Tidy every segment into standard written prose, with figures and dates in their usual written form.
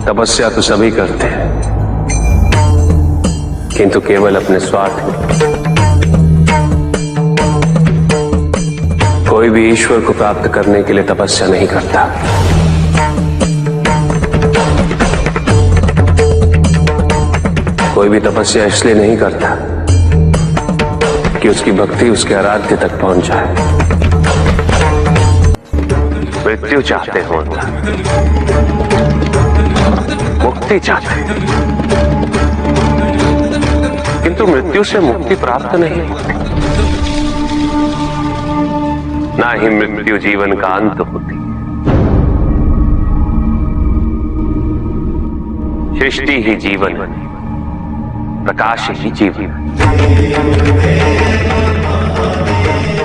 तपस्या तो सभी करते हैं, किंतु केवल अपने स्वार्थ में। कोई भी ईश्वर को प्राप्त करने के लिए तपस्या नहीं करता। कोई भी तपस्या इसलिए नहीं करता कि उसकी भक्ति उसके आराध्य तक पहुंच जाए। मृत्यु चाहते हो, मुक्ति चाहते हैं, किंतु मृत्यु से मुक्ति प्राप्त नहीं होती। ना ही मृत्यु जीवन का अंत होती। सृष्टि ही जीवन, प्रकाश ही जीवन।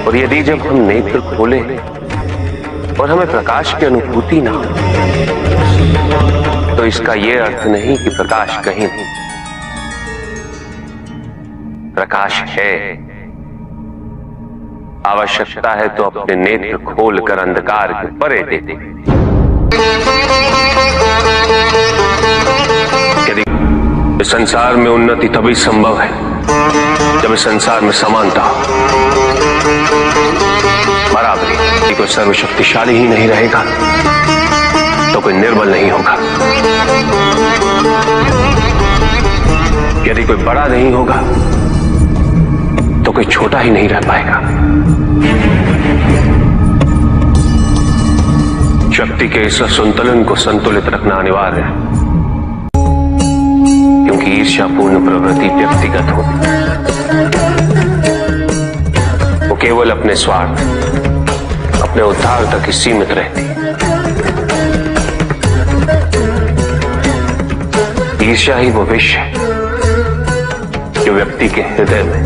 और यदि जब हम नेत्र खोले और हमें प्रकाश की अनुभूति ना हो, तो इसका यह अर्थ नहीं कि प्रकाश कहीं नहीं। प्रकाश है। आवश्यकता है तो अपने नेत्र खोलकर अंधकार के परे दे दे। यदि संसार में उन्नति तभी संभव है जब इस संसार में समानता हो, बराबरी। कोई सर्वशक्तिशाली ही नहीं रहेगा तो कोई निर्बल नहीं होगा। यदि कोई बड़ा नहीं होगा तो कोई छोटा ही नहीं रह पाएगा। शक्ति के इस असंतुलन को संतुलित रखना अनिवार्य है, क्योंकि ईर्ष्यापूर्ण प्रवृत्ति व्यक्तिगत होती है। वो केवल अपने स्वार्थ, अपने उद्धार तक ही सीमित रहती है। ईर्ष्या ही वो विष है जो व्यक्ति के हृदय में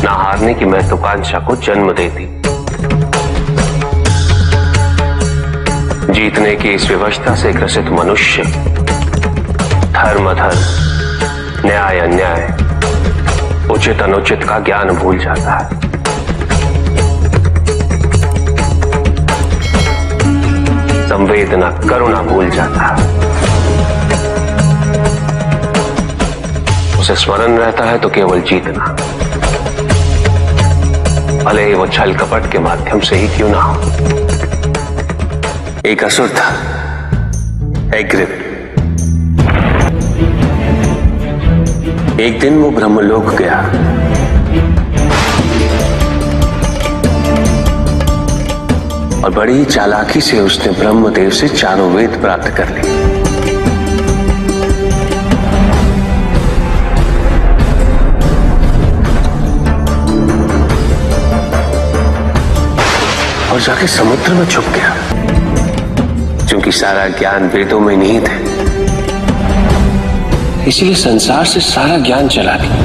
ना हारने की महत्वाकांक्षा को जन्म देती। जीतने की इस व्यवस्था से ग्रसित मनुष्य धर्म अधर्म, न्याय अन्याय, उचित अनुचित का ज्ञान भूल जाता है। संवेदना, करुणा भूल जाता है। उसे स्मरण रहता है तो केवल जीतना, भले ही वो छल कपट के माध्यम से ही क्यों ना हो। एक असुर था, एग्रिप। एक दिन वो ब्रह्मलोक गया। और बड़ी चालाकी से उसने ब्रह्मदेव से चारों वेद प्राप्त कर लिए। और जाके समुद्र में छुप गया, क्योंकि सारा ज्ञान वेदों में निहित है। इसलिए संसार से सारा ज्ञान चला गया।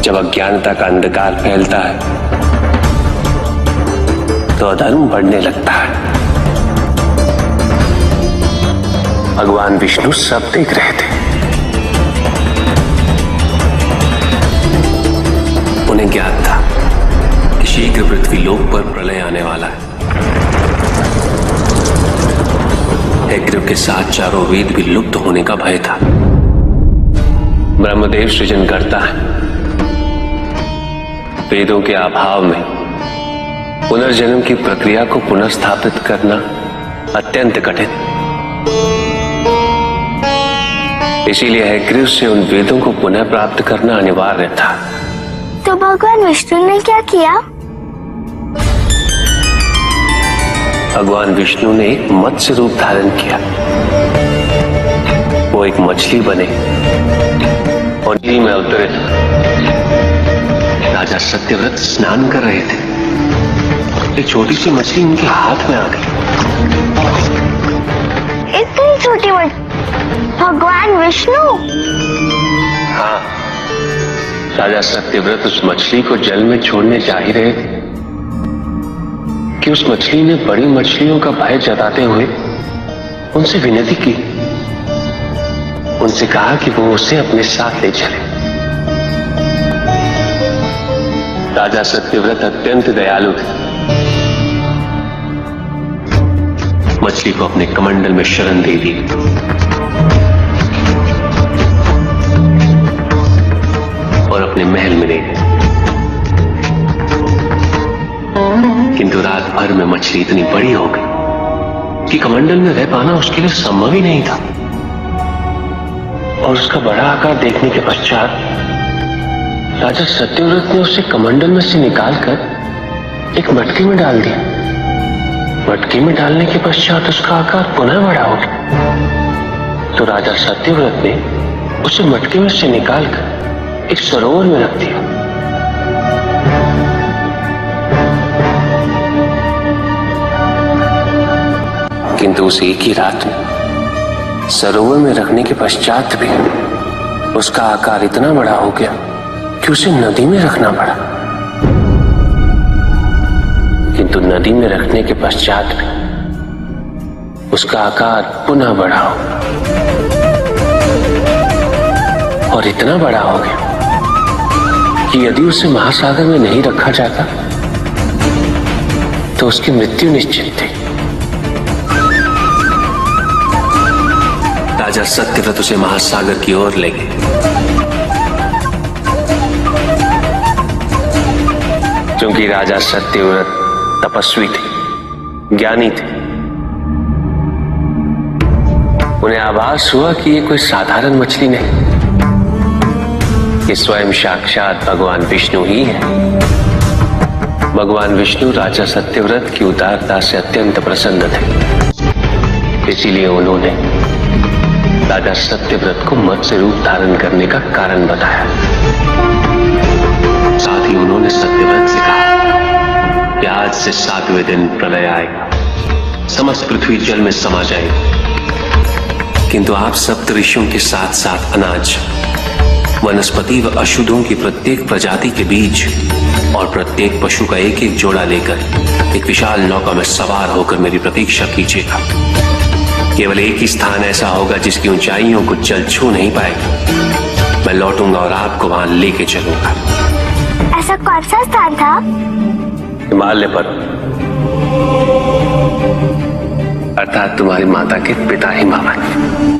जब अज्ञानता का अंधकार फैलता है तो अधर्म बढ़ने लगता है। भगवान विष्णु सब देख रहे थे। उन्हें ज्ञात था कि शीघ्र पृथ्वी लोक पर प्रलय आने वाला है। एग्रिप के साथ चारों वेद भी लुप्त होने का भय था। ब्रह्मदेव सृजन करता है। वेदों के अभाव में पुनर्जन्म की प्रक्रिया को पुनर्स्थापित करना अत्यंत कठिन। इसीलिए एग्रिप से उन वेदों को पुनः प्राप्त करना अनिवार्य था। तो भगवान विष्णु ने क्या किया? भगवान विष्णु ने एक मत्स्य रूप धारण किया। वो एक मछली बने और नदी में उतरे। राजा सत्यव्रत स्नान कर रहे थे। एक छोटी सी मछली उनके हाथ में आ गई। इतनी छोटी मछली? भगवान विष्णु? हाँ, राजा सत्यव्रत उस मछली को जल में छोड़ने जा ही रहे थे कि उस मछली ने बड़ी मछलियों का भय जताते हुए उनसे विनती की। उनसे कहा कि वो उसे अपने साथ ले चले। राजा सत्यव्रत अत्यंत दयालु थे। मछली को अपने कमंडल में शरण दे दी और अपने महल में ले गए। किंतु रात भर में मछली इतनी बड़ी हो गई कि कमंडल में रह पाना उसके लिए संभव ही नहीं था। और उसका बड़ा आकार देखने के पश्चात राजा सत्यव्रत ने उसे कमंडल में से निकालकर एक मटकी में डाल दिया। मटकी में डालने के पश्चात उसका आकार पुनः बड़ा हो गया। तो राजा सत्यव्रत ने उसे मटकी में से निकालकर एक सरोवर में रख दिया। किंतु उस एक ही रात में सरोवर में रखने के पश्चात भी उसका आकार इतना बड़ा हो गया कि उसे नदी में रखना पड़ा। किंतु नदी में रखने के पश्चात भी उसका आकार पुनः बड़ा हो और इतना बड़ा हो गया कि यदि उसे महासागर में नहीं रखा जाता तो उसकी मृत्यु निश्चित थी। राजा सत्यव्रत उसे महासागर की ओर ले गए। क्योंकि राजा सत्यव्रत तपस्वी थे, ज्ञानी थे, उन्हें आभास हुआ कि ये कोई साधारण मछली नहीं, ये स्वयं साक्षात भगवान विष्णु ही है। भगवान विष्णु राजा सत्यव्रत की उदारता से अत्यंत प्रसन्न थे। इसीलिए उन्होंने राजा सत्यव्रत को मत्स्य रूप धारण करने का कारण बताया। साथ ही उन्होंने सत्यव्रत से कहा कि आज से 7वें दिन प्रलय आएगा, समस्त पृथ्वी जल में समा जाएगी। किंतु आप सप्त ऋषियों के साथ साथ अनाज, वनस्पति व अशुद्धों की प्रत्येक प्रजाति के बीज और प्रत्येक पशु का एक एक जोड़ा लेकर एक विशाल नौका में सवार होकर मेरी प्रतीक्षा कीजिएगा। केवल एक ही स्थान ऐसा होगा जिसकी ऊंचाइयों को जल छू नहीं पाएगा। मैं लौटूंगा और आपको वहां लेके चलूंगा। ऐसा कौन सा स्थान था? हिमालय पर, अर्थात तुम्हारी माता के पिता हिमावत।